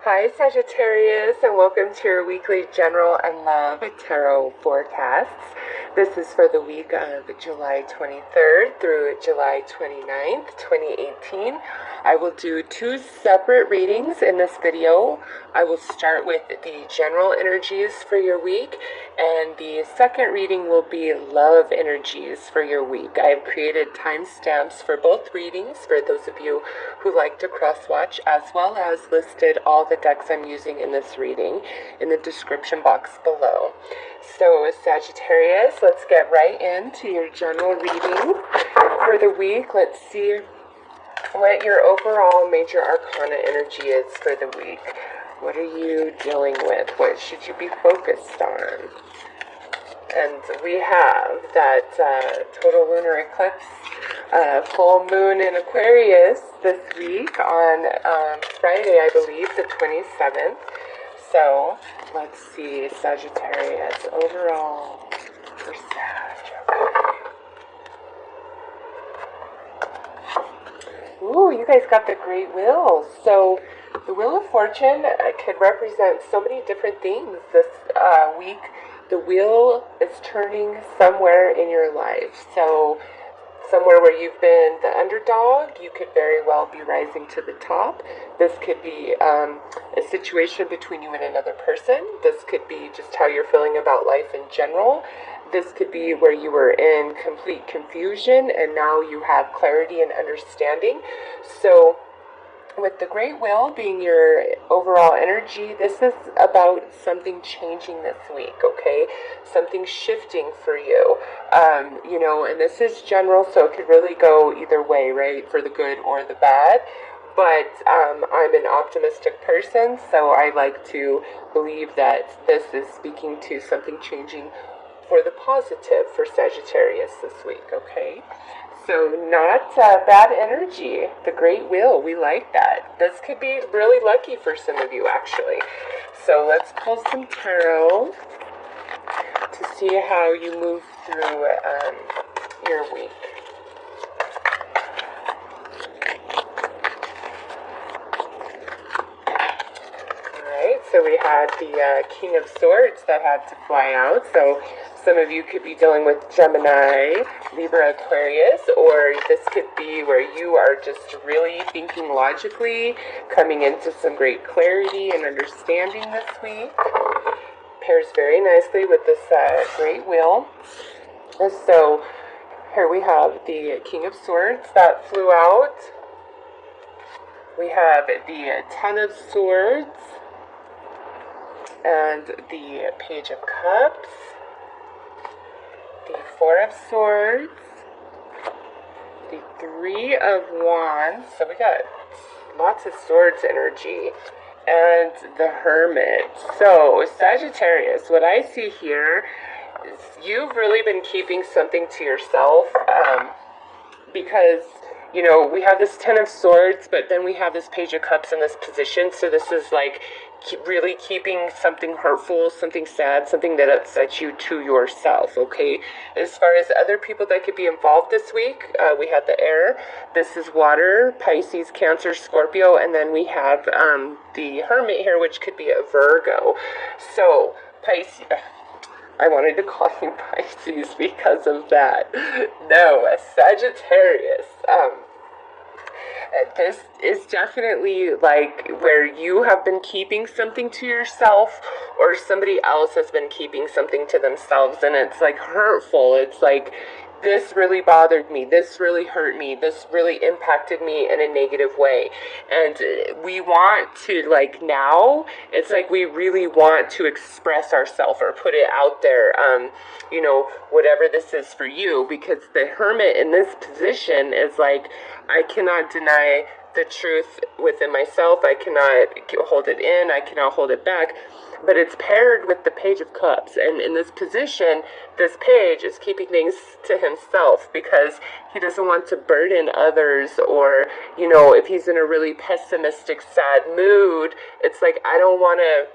Hi Sagittarius, and welcome to your weekly general and love tarot forecasts. This is for the week of July 23rd through July 29th, 2018. I will do two separate readings in this video. I will start with the general energies for your week, and the second reading will be love energies for your week. I have created timestamps for both readings for those of you who like to cross-watch, as well as listed all the decks I'm using in this reading in the description box below. So Sagittarius, let's get right into your general reading for the week. Let's see what your overall major arcana energy is for the week. What are you dealing with? What should you be focused on? And we have that total lunar eclipse, full moon in Aquarius this week on Friday, I believe, the 27th. So let's see, Sagittarius overall for Sag. Ooh, you guys got the Great Wheel. So the Wheel of Fortune could represent so many different things this week. The wheel is turning somewhere in your life. So somewhere where you've been the underdog, you could very well be rising to the top. This could be a situation between you and another person. This could be just how you're feeling about life in general. This could be where you were in complete confusion and now you have clarity and understanding. So with the Great Wheel being your overall energy, this is about something changing this week, okay? Something shifting for you. And this is general, so it could really go either way, right? For the good or the bad. But I'm an optimistic person, so I like to believe that this is speaking to something changing for the positive for Sagittarius this week, okay? So not bad energy. The Great Wheel, we like that. This could be really lucky for some of you, actually. So let's pull some tarot to see how you move through your week. Alright, so we had the King of Swords that had to fly out. So some of you could be dealing with Gemini, Libra, Aquarius, or this could be where you are just really thinking logically, coming into some great clarity and understanding this week. Pairs very nicely with this Great Wheel. And so here we have the King of Swords that flew out. We have the Ten of Swords and the Page of Cups. The Four of Swords, the Three of Wands, so we got lots of swords energy, and the Hermit. So Sagittarius, what I see here is you've really been keeping something to yourself, because we have this Ten of Swords, but then we have this Page of Cups in this position, so this is like really keeping something hurtful, something sad, something that upsets you to yourself, okay? As far as other people that could be involved this week, we have the air. This is water, Pisces, Cancer, Scorpio, and then we have the Hermit here, which could be a Virgo. So, Pisces... I wanted to call you Pisces because of that. No, a Sagittarius. This is definitely like where you have been keeping something to yourself, or somebody else has been keeping something to themselves, and it's like hurtful. It's like, this really bothered me, this really hurt me, this really impacted me in a negative way. And we want to, like, now, it's like we really want to express ourselves or put it out there, whatever this is for you, because the Hermit in this position is like, I cannot deny the truth within myself, I cannot hold it in, I cannot hold it back. But it's paired with the Page of Cups, and in this position, this page is keeping things to himself because he doesn't want to burden others, or, if he's in a really pessimistic, sad mood, it's like, I don't want to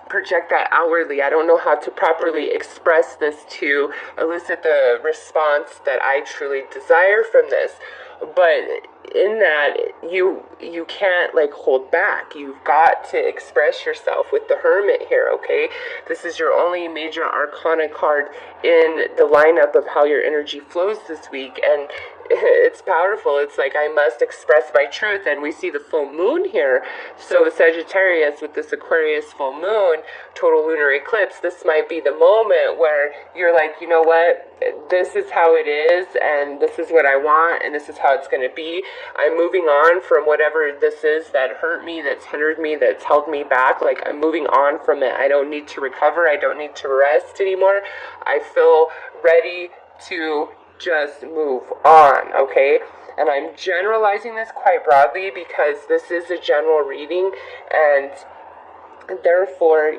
project that outwardly. I don't know how to properly express this to elicit the response that I truly desire from this. but in that, you can't like hold back. You've got to express yourself with the Hermit here, okay? This is your only major arcana card in the lineup of how your energy flows this week, and it's powerful. It's like, I must express my truth, and we see the full moon here. So Sagittarius, with this Aquarius full moon, total lunar eclipse, this might be the moment where you're like, you know what, this is how it is, and this is what I want, and this is how it's going to be. I'm moving on from whatever this is that hurt me, that's hindered me, that's held me back. Like, I'm moving on from it. I don't need to recover. I don't need to rest anymore. I feel ready to just move on, okay? And I'm generalizing this quite broadly because this is a general reading, and therefore,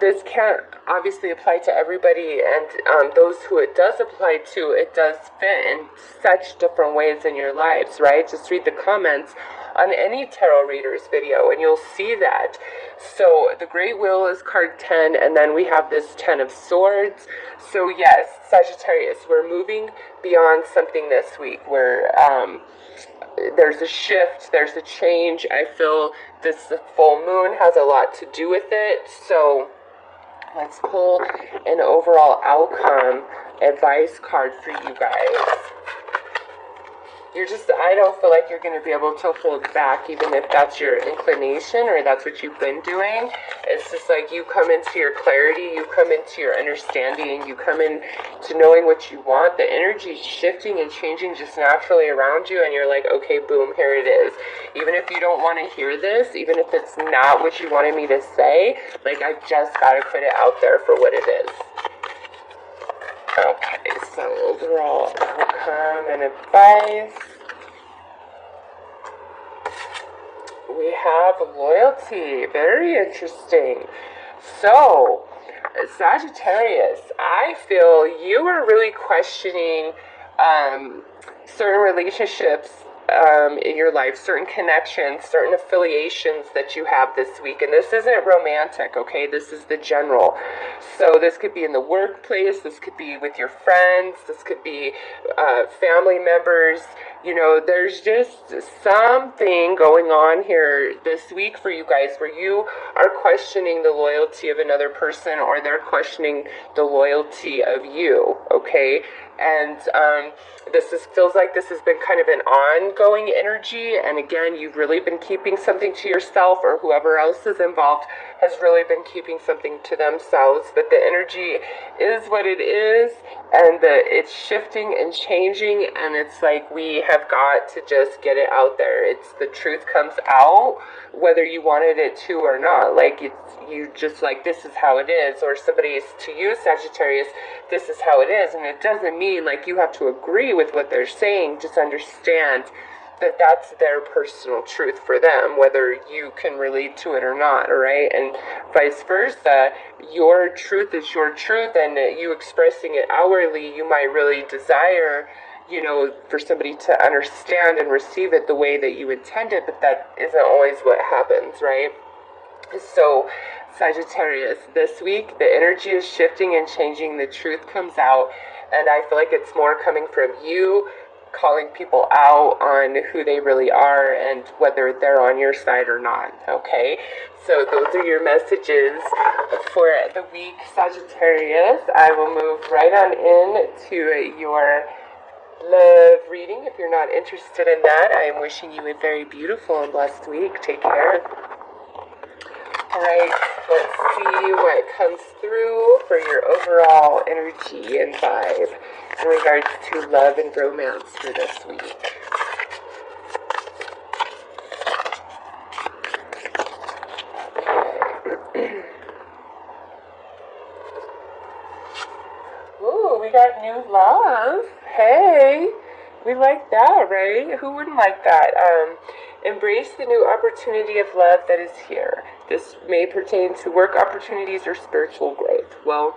this can't obviously apply to everybody, and those who it does apply to, it does fit in such different ways in your lives, right? Just read the comments on any tarot reader's video and you'll see that. So the Great Wheel is card 10, and then we have this 10 of Swords. So yes, Sagittarius, we're moving beyond something this week where there's a shift, there's a change. I feel this full moon has a lot to do with it. So let's pull an overall outcome advice card for you guys. I don't feel like you're going to be able to hold back, even if that's your inclination or that's what you've been doing. It's just like you come into your clarity, you come into your understanding, you come in to knowing what you want. The energy is shifting and changing just naturally around you, and you're like, okay, boom, here it is. Even if you don't want to hear this, even if it's not what you wanted me to say, like, I've just got to put it out there for what it is. Okay, so overall outcome and advice. We have loyalty. Very interesting. So, Sagittarius, I feel you are really questioning certain relationships in your life, certain connections, certain affiliations that you have this week. And this isn't romantic, okay? This is the general. So this could be in the workplace, this could be with your friends, this could be family members. There's just something going on here this week for you guys where you are questioning the loyalty of another person, or they're questioning the loyalty of you, okay? And feels like this has been kind of an ongoing energy, and again, you've really been keeping something to yourself, or whoever else is involved has really been keeping something to themselves, but the energy is what it is, and it's shifting and changing, and it's like we have got to just get it out there. It's the truth comes out, whether you wanted it to or not. Like, you just like, this is how it is, or somebody's to you, Sagittarius, this is how it is, and it doesn't mean like you have to agree with what they're saying. Just understand that that's their personal truth for them, whether you can relate to it or not, all right? And vice versa, your truth is your truth, and you expressing it outwardly, you might really desire, for somebody to understand and receive it the way that you intended, but that isn't always what happens, right? So, Sagittarius, this week, the energy is shifting and changing, the truth comes out, and I feel like it's more coming from you, calling people out on who they really are and whether they're on your side or not, okay? So those are your messages for the week, Sagittarius. I will move right on in to your love reading. If you're not interested in that, I am wishing you a very beautiful and blessed week. Take care. Alright, let's see what comes through for your overall energy and vibe in regards to love and romance for this week. Ooh, we got new love. Hey, we like that, right? Who wouldn't like that? Embrace the new opportunity of love that is here. This may pertain to work opportunities or spiritual growth. Well,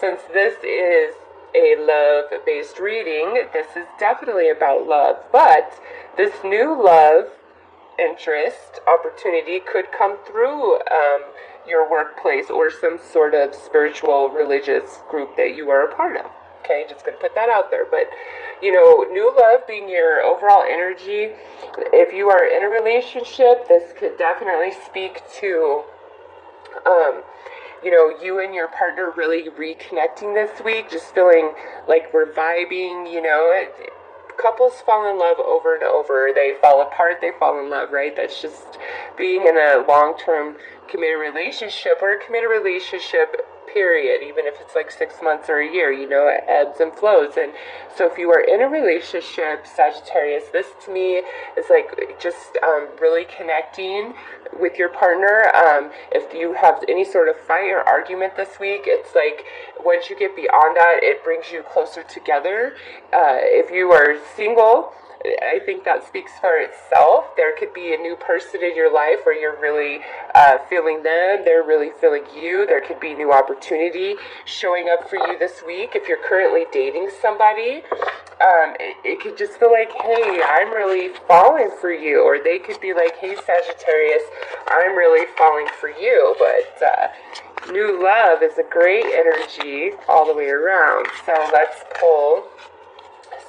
since this is a love-based reading, this is definitely about love. But this new love, interest, opportunity could come through your workplace or some sort of spiritual, religious group that you are a part of. Okay, just gonna put that out there. But new love being your overall energy. If you are in a relationship, this could definitely speak to you and your partner really reconnecting this week, just feeling like we're vibing. Couples fall in love over and over. They fall apart, they fall in love, right? That's just being in a long-term committed relationship, or a committed relationship period, even if it's like 6 months or a year. It ebbs and flows. And so if you are in a relationship, Sagittarius, this to me is like just really connecting with your partner. If you have any sort of fight or argument this week, it's like once you get beyond that, it brings you closer together. If you are single, I think that speaks for itself. There could be a new person in your life where you're really feeling them, they're really feeling you. There could be new opportunity showing up for you this week. If you're currently dating somebody, it could just feel like, hey, I'm really falling for you. Or they could be like, hey, Sagittarius, I'm really falling for you. But new love is a great energy all the way around. So let's pull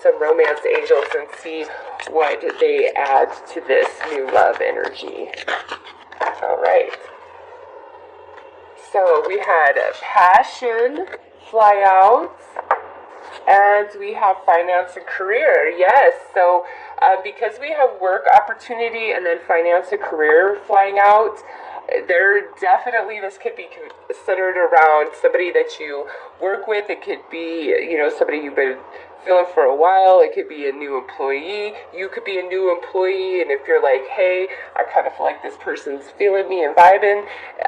some romance angels and see what they add to this new love energy. All right. So we had passion, fly out, and we have finance and career. Yes. So because we have work opportunity and then finance and career flying out, this could be centered around somebody that you work with. It could be, somebody you've been feeling for a while. It could be a new employee. You could be a new employee, and if you're like, hey, I kind of feel like this person's feeling me and vibing,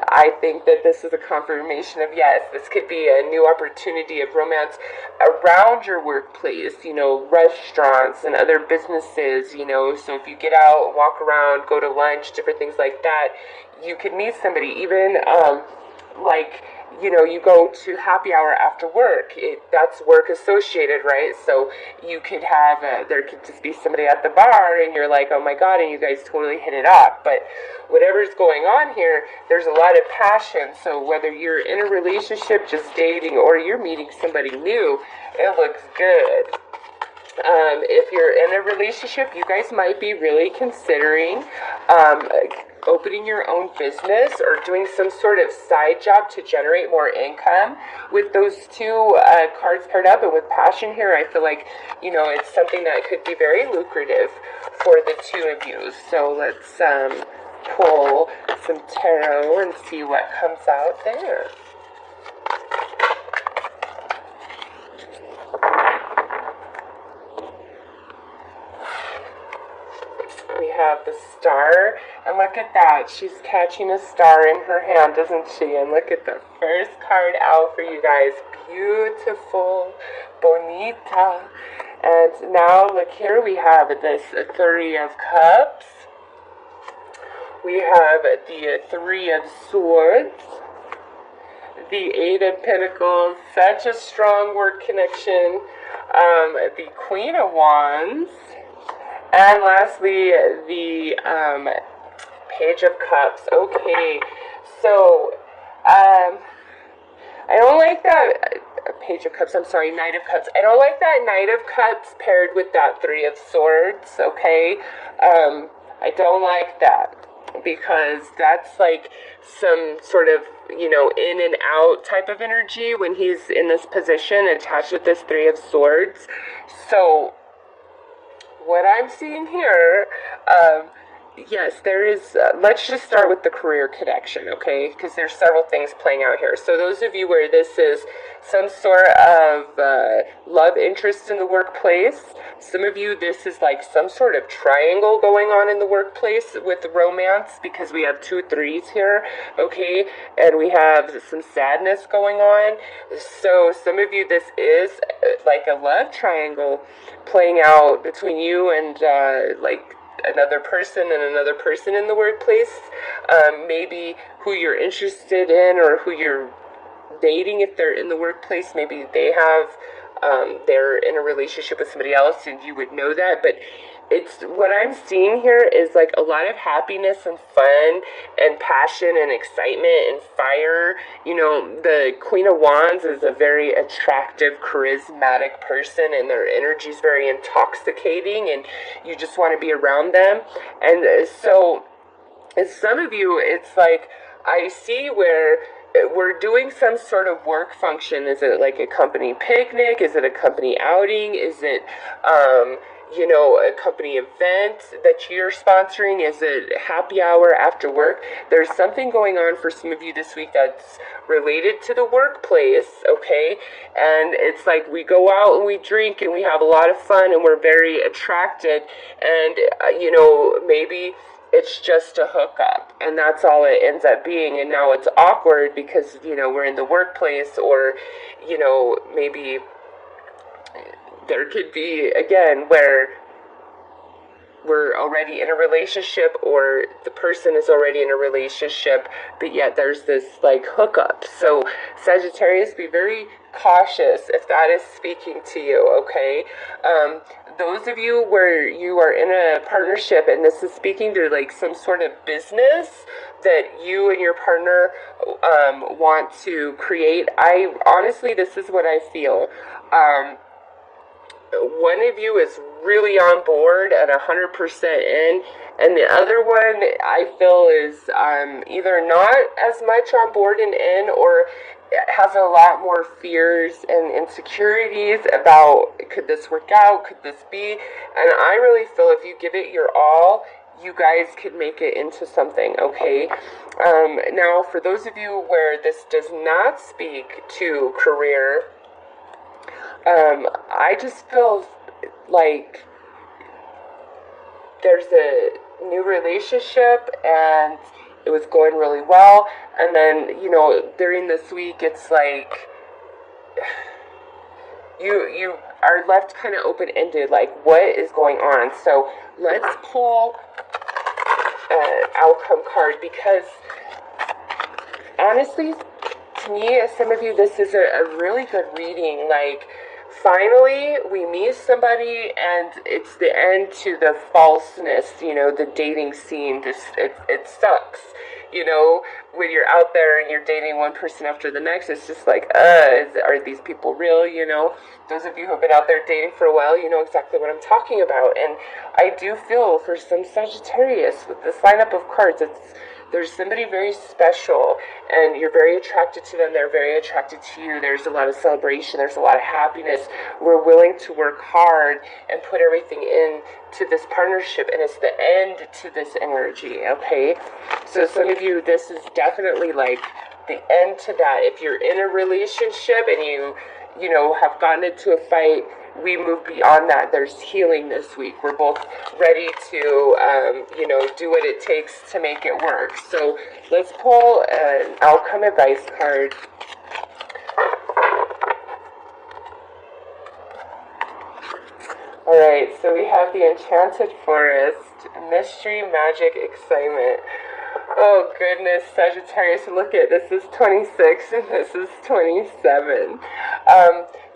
I think that this is a confirmation of yes, this could be a new opportunity of romance around your workplace, restaurants and other businesses, so if you get out, walk around, go to lunch, different things like that, you could meet somebody, even you go to happy hour after work. That's work associated, right? So you could have, there could just be somebody at the bar and you're like, oh my God, and you guys totally hit it off. But whatever's going on here, there's a lot of passion. So whether you're in a relationship, just dating, or you're meeting somebody new, it looks good. If you're in a relationship, you guys might be really considering opening your own business or doing some sort of side job to generate more income. With those two cards paired up and with passion here, I feel like, it's something that could be very lucrative for the two of you. So let's pull some tarot and see what comes out there. We have the star, and look at that. She's catching a star in her hand, isn't she? And look at the first card out for you guys. Beautiful, bonita. And now look here, we have this Three of Cups. We have the Three of Swords. The Eight of Pentacles, such a strong work connection. The Queen of Wands. And lastly, the Page of Cups. Okay, so I don't like that Page of Cups. I'm sorry, Knight of Cups. I don't like that Knight of Cups paired with that Three of Swords. Okay, I don't like that because that's like some sort of in and out type of energy when he's in this position attached with this Three of Swords. So what I'm seeing here, yes, there is, let's just start with the career connection, okay? Because there's several things playing out here. So those of you where this is some sort of love interest in the workplace, some of you, this is like some sort of triangle going on in the workplace with romance, because we have 2 threes here, okay? And we have some sadness going on. So some of you, this is like a love triangle playing out between you and another person in the workplace. Maybe who you're interested in or who you're dating, if they're in the workplace, maybe they have they're in a relationship with somebody else and you would know that. But it's what I'm seeing here is like a lot of happiness and fun and passion and excitement and fire. You know, the Queen of Wands is a very attractive, charismatic person, and their energy is very intoxicating, and you just want to be around them. And so, as some of you, it's like I see where we're doing some sort of work function. Is it like a company picnic? Is it a company outing? Is it a company event that you're sponsoring? Is it happy hour after work? There's something going on for some of you this week that's related to the workplace, okay? And it's like we go out and we drink and we have a lot of fun and we're very attracted, and maybe it's just a hookup, and that's all it ends up being. And now it's awkward because we're in the workplace, or maybe there could be, again, where we're already in a relationship, or the person is already in a relationship, but yet there's this like hookup. So Sagittarius, be very cautious if that is speaking to you, okay? Those of you where you are in a partnership and this is speaking to like some sort of business that you and your partner want to create, I honestly, this is what I feel. One of you is really on board and 100% in, and the other one I feel is either not as much on board and in, or has a lot more fears and insecurities about, could this work out, could this be? And I really feel if you give it your all, you guys could make it into something, okay? Now, for those of you where this does not speak to career, I just feel like there's a new relationship and it was going really well, and then during this week it's like you are left kind of open-ended, like what is going on. So let's pull an outcome card, because honestly, to me, as some of you, this is a really good reading. Like, finally, we meet somebody, and it's the end to the falseness, the dating scene. It sucks, when you're out there and you're dating one person after the next. It's just like, are these people real, Those of you who have been out there dating for a while, you know exactly what I'm talking about. And I do feel for some Sagittarius, with this lineup of cards, there's somebody very special, and you're very attracted to them. They're very attracted to you. There's a lot of celebration. There's a lot of happiness. We're willing to work hard and put everything in to this partnership, and it's the end to this energy, okay? So some of you, this is definitely like the end to that. If you're in a relationship and you have gotten into a fight, we move beyond that. There's healing this week. We're both ready to, do what it takes to make it work. So let's pull an outcome advice card. All right, so we have the Enchanted Forest, Mystery, Magic, Excitement. Oh goodness, Sagittarius, look at this is 26 and this is 27.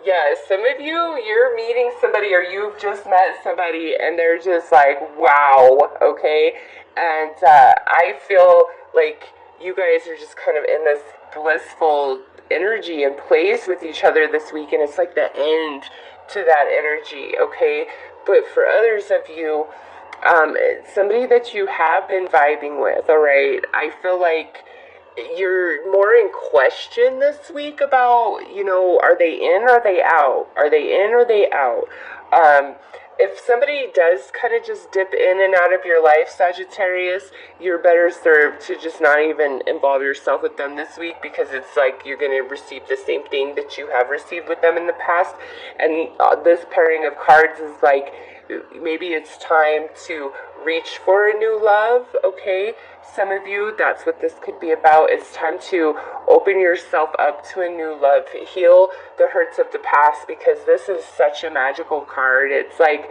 Yeah, some of you, you're meeting somebody, or you've just met somebody and they're just like, wow, okay? And I feel like you guys are just kind of in this blissful energy and place with each other this week, and it's like the end to that energy, okay? But for others of you, somebody that you have been vibing with, all right, I feel like you're more in question this week about, are they in or are they out? Are they in or are they out? If somebody does kind of just dip in and out of your life, Sagittarius, you're better served to just not even involve yourself with them this week, because it's like you're going to receive the same thing that you have received with them in the past. And this pairing of cards is like, maybe it's time to reach for a new love, okay? Some of you, that's what this could be about. It's time to open yourself up to a new love. Heal the hurts of the past, because this is such a magical card. It's like,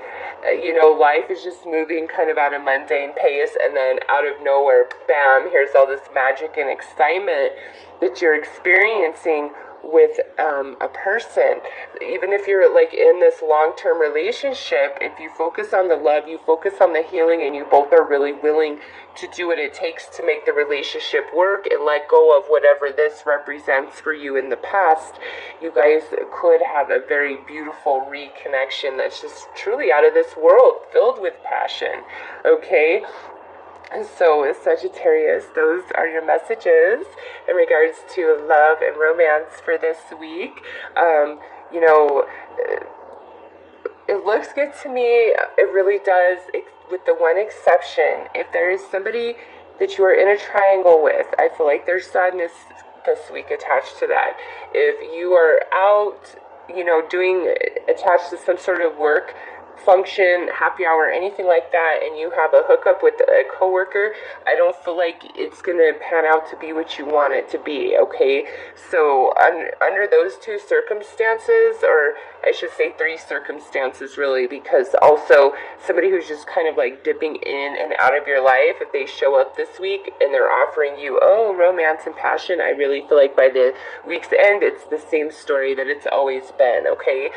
life is just moving kind of at a mundane pace, and then out of nowhere, bam, here's all this magic and excitement that you're experiencing with a person. Even if you're like in this long-term relationship, if you focus on the love, you focus on the healing, and you both are really willing to do what it takes to make the relationship work and let go of whatever this represents for you in the past, you guys could have a very beautiful reconnection that's just truly out of this world, filled with passion. Okay? And so, Sagittarius, those are your messages in regards to love and romance for this week. You know, it looks good to me. It really does, with the one exception. If there is somebody that you are in a triangle with, I feel like there's sadness this week attached to that. If you are out, doing, attached to some sort of work function, happy hour, anything like that, and you have a hookup with a coworker, I don't feel like it's gonna pan out to be what you want it to be. Okay, so under those two circumstances, or I should say three circumstances really, because also somebody who's just kind of like dipping in and out of your life, if they show up this week and they're offering you romance and passion, I really feel like by the week's end it's the same story that it's always been. Okay,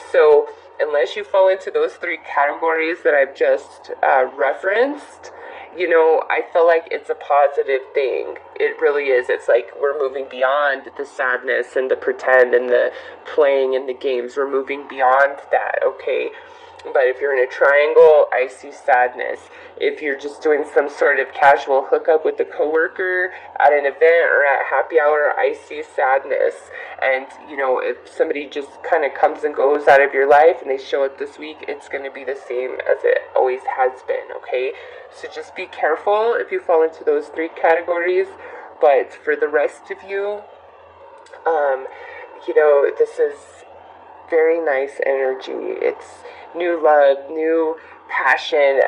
so unless you fall into those three categories that I've just referenced, I feel like it's a positive thing. It really is. It's like we're moving beyond the sadness and the pretend and the playing and the games. We're moving beyond that, okay? But if you're in a triangle, I see sadness. If you're just doing some sort of casual hookup with a coworker at an event or at happy hour, I see sadness. And, if somebody just kind of comes and goes out of your life and they show up this week, it's going to be the same as it always has been, okay? So just be careful if you fall into those three categories. But for the rest of you, this is very nice energy. It's new love, new passion,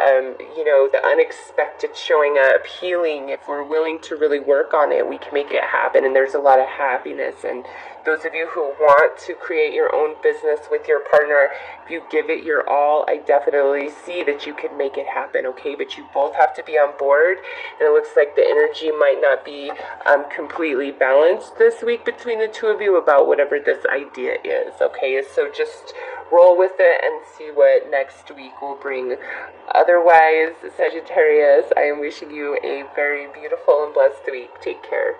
the unexpected showing up, healing. If we're willing to really work on it, we can make it happen, and there's a lot of happiness. And those of you who want to create your own business with your partner, if you give it your all, I definitely see that you can make it happen, okay? But you both have to be on board, and it looks like the energy might not be completely balanced this week between the two of you about whatever this idea is, okay? So just roll with it and see what next week will bring. Otherwise, Sagittarius, I am wishing you a very beautiful and blessed week. Take care.